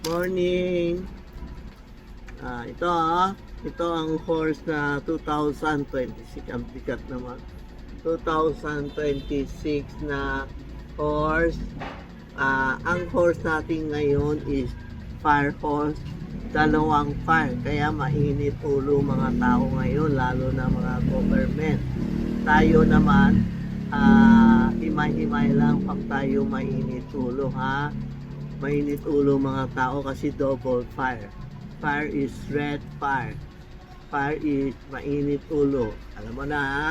Morning. Ito ito ang horse na 2026. Ang bigat naman. 2026 na horse. Ang horse natin ngayon is fire horse. Dalawang fire. Kaya mainit ulo mga tao ngayon, lalo na mga government. Tayo naman, himay-himay lang pag tayo mainit ulo, ha? Mainit ulo mga tao kasi double fire. Fire is red fire. Fire is mainit ulo. Alam mo na, ha?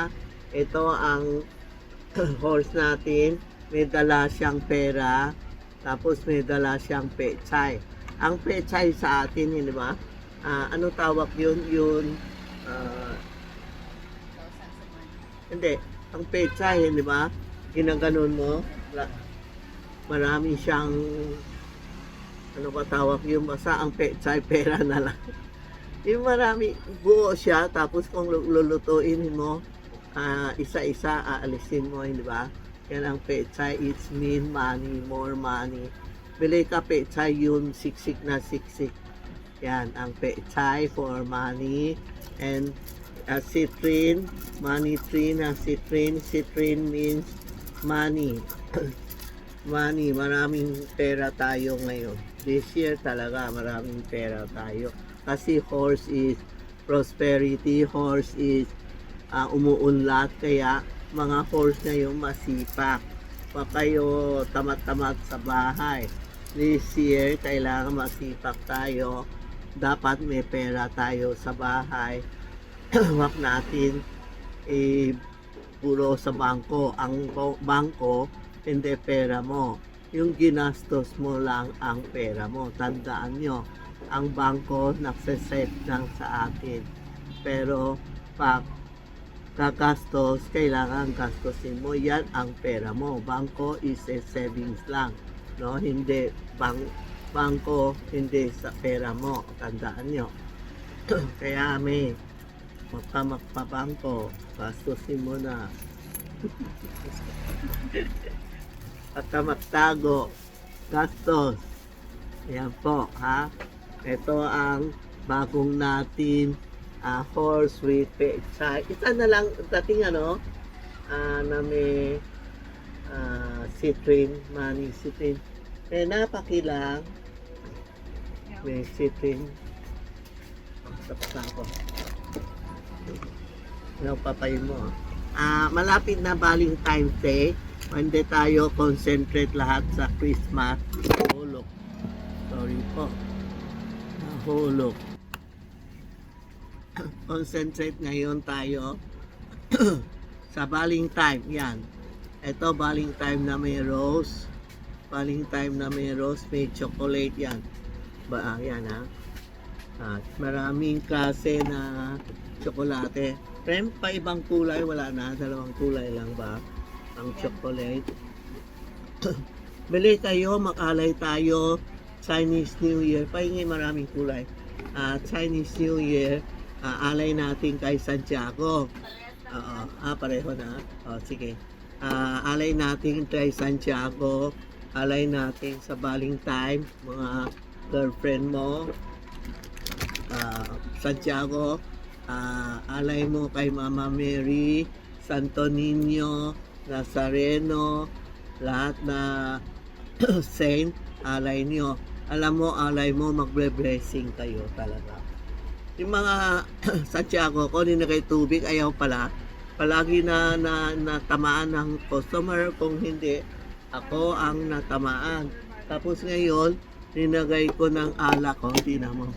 Ito ang horse natin. May dala siyang pera. Tapos may dala siyang pechay. Ang pechay sa atin, di ba? Ano tawag yun? Hindi. Ang pechay, di ba? Ginaganon mo. Marami siyang ano ba tawag yung basta ang pechay, pera na lang. Yung marami, buo siya, tapos kung lulutuin mo, isa-isa, aalisin mo, di ba? Yan ang pechay, it's mean money, more money. Bili ka pechay, yun, siksik na siksik. Yan, ang pechay for money. And citrin, money tree na citrin. Citrin means money. Money, maraming pera tayo ngayon. This year talaga maraming pera tayo. Kasi horse is prosperity, horse is umuunlad. Kaya mga horse ngayon masipag. Huwag kayo tamad-tamad sa bahay. This year, kailangan masipag tayo. Dapat may pera tayo sa bahay. Huwag natin puro sa bangko. Ang bangko, hindi pera mo. Yung ginastos mo lang ang pera mo. Tandaan nyo, ang bangko nagsaset lang sa atin. Pero pag gagastos, kailangan gastusin mo. Yan ang pera mo. Bangko is a savings lang. No? Hindi bangko, hindi sa pera mo. Tandaan nyo. Kaya may magpabangko, gastusin mo na. At magtago, gastos. Ayan po, ha? Ito ang bagong natin horse with pechay. Isa na lang, dating na may citrin, money citrin. Napakilang, may citrin. Tapos ako. Papayin mo. Malapit na Valentine's Day. Hindi tayo concentrate lahat sa Christmas. Hulog. Sorry po. Hulog. Concentrate ngayon tayo sa Valentine. Yan. Ito Valentine na may rose. Valentine na may rose. May chocolate yan. Yan ha. Maraming klase na tsokolate. Pero pa ibang kulay, wala na. Dalawang kulay lang ba? Ang chocolate. Bili tayo, makalay tayo. Chinese New Year. Pahingi maraming kulay. Chinese New Year. Alay natin kay Santiago. Pareho na. Sige. Alay natin kay Santiago. Alay natin sa Valentine. Mga girlfriend mo. Santiago. Alay mo kay Mama Mary. Santo Niño. Nazareno, lahat na saint, alay nyo. Alam mo, alay mo, magble-blessing kayo talaga. Yung mga Santiago ko, ninagay tubig, ayaw pala. Palagi na natamaan ng customer, kung hindi, ako ang natamaan. Tapos ngayon, ninagay ko ng alak ko, hindi na mo.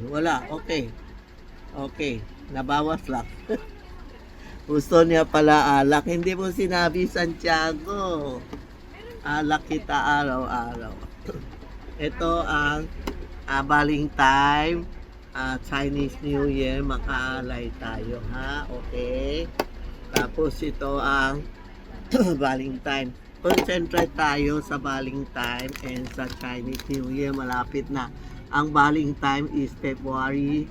Wala, okay. Okay, nabawas lang. Gusto niya pala alak. Hindi mo sinabi, Santiago. Alak kita araw-araw. Ito ang Valentine, Chinese New Year. Makaalay tayo, ha? Okay. Tapos ito ang Valentine. Concentrate tayo sa Valentine and sa Chinese New Year. Malapit na. Ang Valentine is February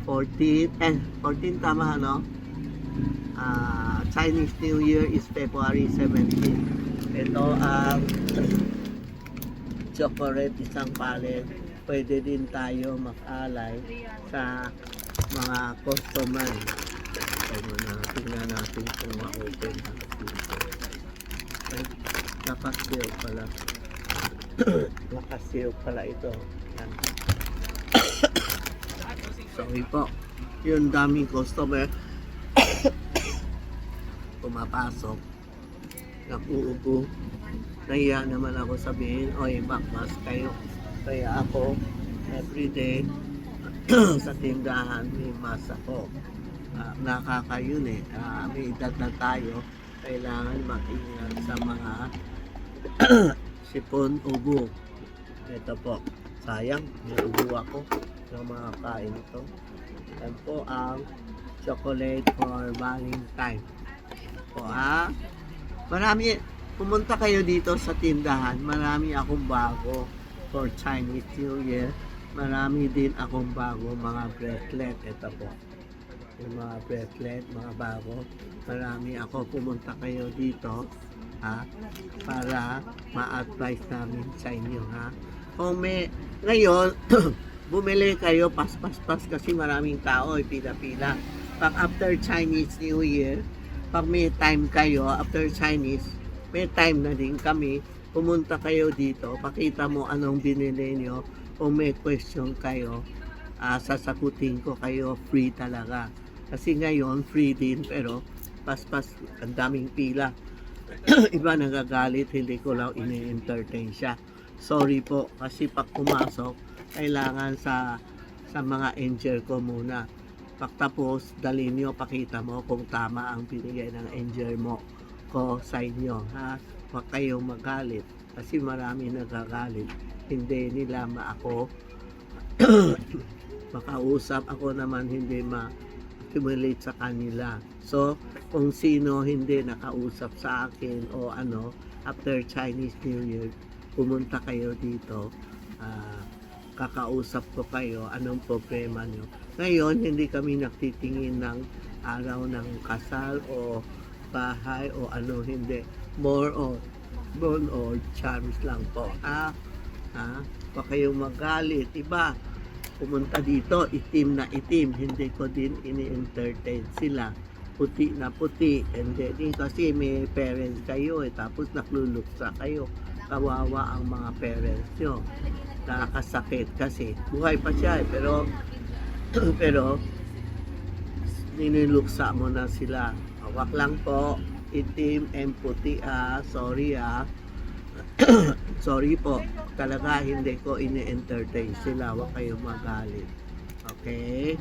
14. 14 tama, no? Chinese New Year is February 17. Ito ang chocolate, isang pallet. Pwede din tayo mag-alay sa mga customer. Tingnan natin kung ma-open natin ito. Ay, nakaseal pala. Nakaseal pala ito. Yan. Sorry po. Yung daming customer pumapasok. Nakuupo. Nahiya naman ako sabihin, oy, bakbas kayo. Kaya ako, everyday, sa tindahan, may mas ako. Nakakayun eh. May edad na tayo. Kailangan mag-ingat sa mga sipon, ubo. Ito po. Sayang, may ubo ako ng mga kain ito. Yan po ang chocolate for Valentine. Po marami, pumunta kayo dito sa tindahan. Marami akong bago for Chinese New Year. Marami din akong bago mga bracelet. Ito po. Yung mga bracelet, mga bago. Marami ako. Pumunta kayo dito para ma-advise namin sa inyo Kung may ngayon bumili kayo pas kasi maraming tao pila-pila. Pag after Chinese New Year, pag may time kayo after Chinese, may time na din kami. Pumunta kayo dito, pakita mo anong binili nyo. Kung may question kayo, sasagutin ko kayo, free talaga. Kasi ngayon, free din, pero pas ang daming pila. Iba nagagalit, hindi ko lang ini-entertain siya. Sorry po, kasi pag pumasok, kailangan sa mga angel ko muna. Pagtapos, dali nyo, pakita mo kung tama ang binigay ng angel mo ko sa inyo. Huwag kayong magalit kasi marami nagagalit. Hindi nila ako makausap. Ako naman hindi ma-accumulate sa kanila. So, kung sino hindi nakausap sa akin o after Chinese New Year, pumunta kayo dito. Kakausap ko kayo anong problema nyo. Ngayon, hindi kami nagtitingin ng araw ng kasal o bahay o hindi. More or charms lang po. Huwag kayong magalit. Iba, pumunta dito, itim na itim. Hindi ko din ini-entertain sila. Puti na puti. Hindi din kasi may parents kayo tapos nakluluksa kayo. Kawawa ang mga parents nyo. Nakakasakit kasi. Buhay pa siya pero niniluksa mo na sila. Wag lang po, itim and puti sorry sorry po, talaga hindi ko ini-entertain sila. Wag kayong magalit. Okay?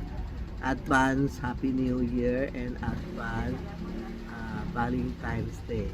Advance Happy New Year and advance Valentine's Day.